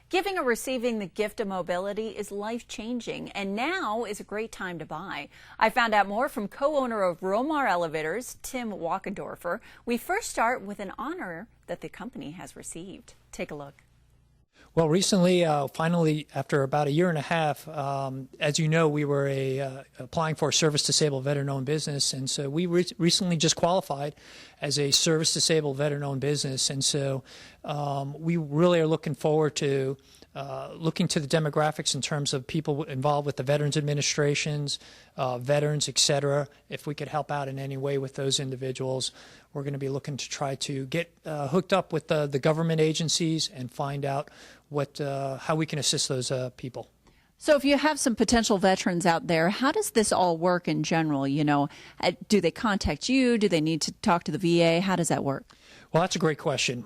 Giving or receiving the gift of mobility is life-changing, and now is a great time to buy. I found out more from co-owner of Romar Elevators, Tim Wachendorfer. We first start with an honor that the company has received. Take a look. Well, recently, finally, after about a year and a half, as you know, we were applying for a service-disabled veteran-owned business, and so we recently just qualified as a service-disabled veteran-owned business, and so we really are looking forward to looking to the demographics in terms of people involved with the Veterans Administrations, veterans, et cetera. If we could help out in any way with those individuals, we're going to be looking to try to get hooked up with the government agencies and find out how we can assist those people. So if you have some potential veterans out there, how does this all work in general? You know, do they contact you? Do they need to talk to the VA? How does that work? Well, that's a great question.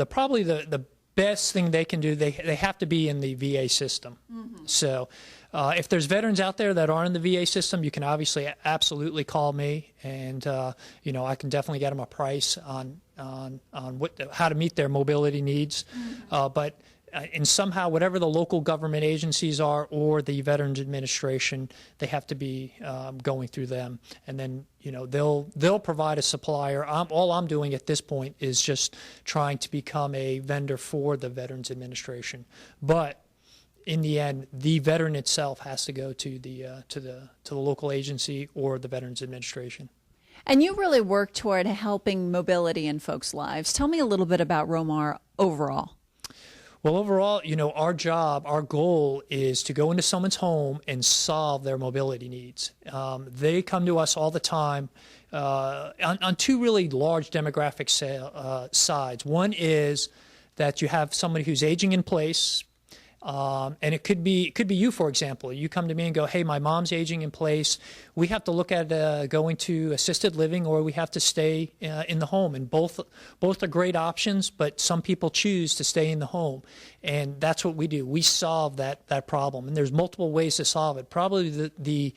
Probably the best thing they can do, they have to be in the VA system. So if there's veterans out there that are in the VA system, you can obviously absolutely call me, and you know, I can definitely get them a price on how to meet their mobility needs. But and somehow, whatever the local government agencies are or the Veterans Administration, they have to be going through them, and then you know they'll provide a supplier. All I'm doing at this point is just trying to become a vendor for the Veterans Administration. But in the end, the veteran itself has to go to the local agency or the Veterans Administration. And you really work toward helping mobility in folks' lives. Tell me a little bit about Romar overall. Well, overall, you know, our goal is to go into someone's home and solve their mobility needs. They come to us all the time on two really large demographic sides. One is that you have somebody who's aging in place, and it could be you, for example. You come to me and go, hey, my mom's aging in place. We have to look at going to assisted living, or we have to stay in the home. And both are great options, but some people choose to stay in the home. And that's what we do. We solve that problem. And there's multiple ways to solve it. Probably the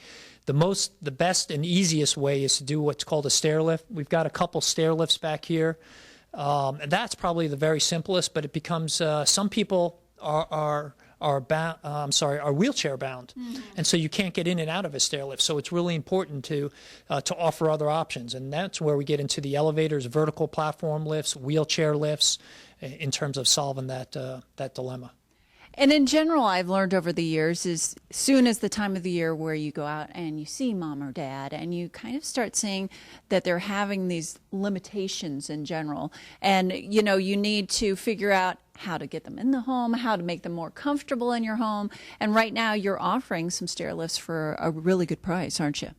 best and easiest way is to do what's called a stair lift. We've got a couple stair lifts back here. And that's probably the very simplest, but it becomes some people are wheelchair bound, and so you can't get in and out of a stair lift. So it's really important to offer other options, and that's where we get into the elevators, vertical platform lifts, wheelchair lifts, in terms of solving that dilemma. And in general, I've learned over the years is soon as the time of the year where you go out and you see mom or dad and you kind of start seeing that they're having these limitations in general. And, you know, you need to figure out how to get them in the home, how to make them more comfortable in your home. And right now you're offering some stair lifts for a really good price, aren't you?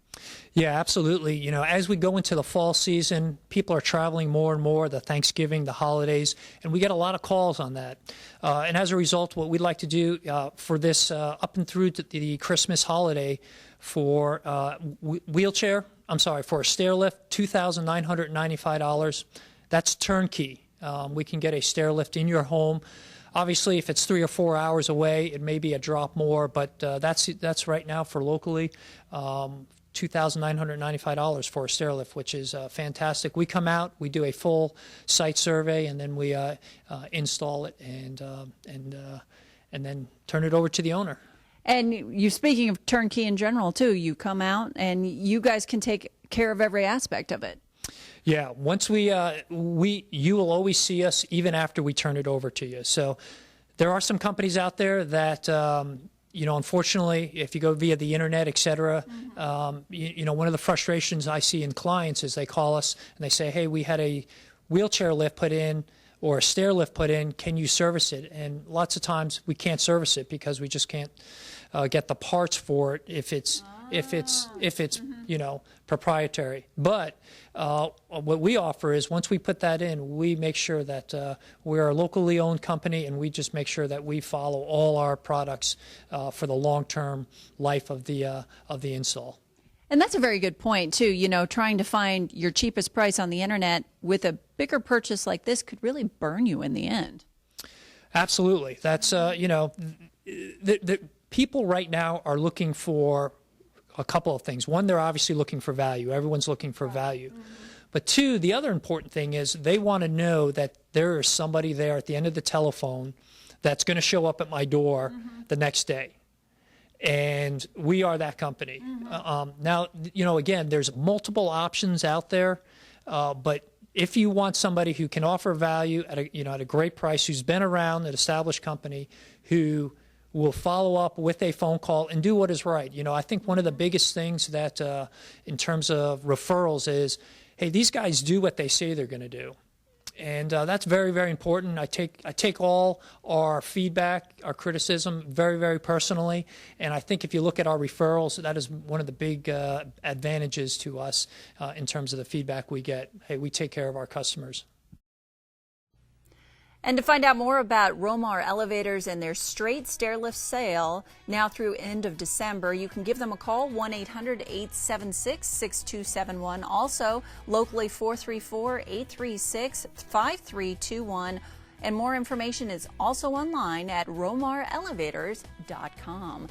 Yeah, absolutely. You know, as we go into the fall season, people are traveling more and more, the Thanksgiving, the holidays, and we get a lot of calls on that. And as a result, what we'd like to do for this up and through the Christmas holiday for for a stair lift, $2,995. That's turnkey. We can get a stair lift in your home. Obviously, if it's 3 or 4 hours away, it may be a drop more, but that's right now for locally. $2,995 for a stair lift, which is fantastic. We come out, we do a full site survey, and then we install it and then turn it over to the owner. And you, speaking of turnkey in general too, you come out and you guys can take care of every aspect of it. Yeah, once you will always see us even after we turn it over to you. So there are some companies out there that you know, unfortunately, if you go via the internet, et cetera, you know, one of the frustrations I see in clients is they call us and they say, hey, we had a wheelchair lift put in or a stair lift put in, can you service it? And lots of times we can't service it because we just can't get the parts for it if it's you know, proprietary. But what we offer is once we put that in, we make sure that we're a locally owned company, and we just make sure that we follow all our products for the long-term life of the install. And that's a very good point too. You know, trying to find your cheapest price on the internet with a bigger purchase like this could really burn you in the end. Absolutely. That's you know, the people right now are looking for a couple of things. One, they're obviously looking for value. Everyone's looking for value. But two, the other important thing is they want to know that there is somebody there at the end of the telephone that's going to show up at my door the next day. And we are that company. Now, again, there's multiple options out there, but if you want somebody who can offer value at a great price, who's been around, an established company, who will follow up with a phone call and do what is right. I think one of the biggest things that in terms of referrals is, hey, these guys do what they say they're going to do. And that's very, very important. I take all our feedback, our criticism very, very personally. And I think if you look at our referrals, that is one of the big advantages to us in terms of the feedback we get. Hey, we take care of our customers. And to find out more about Romar Elevators and their straight stairlift sale now through end of December, you can give them a call, 1-800-876-6271. Also, locally 434-836-5321. And more information is also online at romarelevators.com.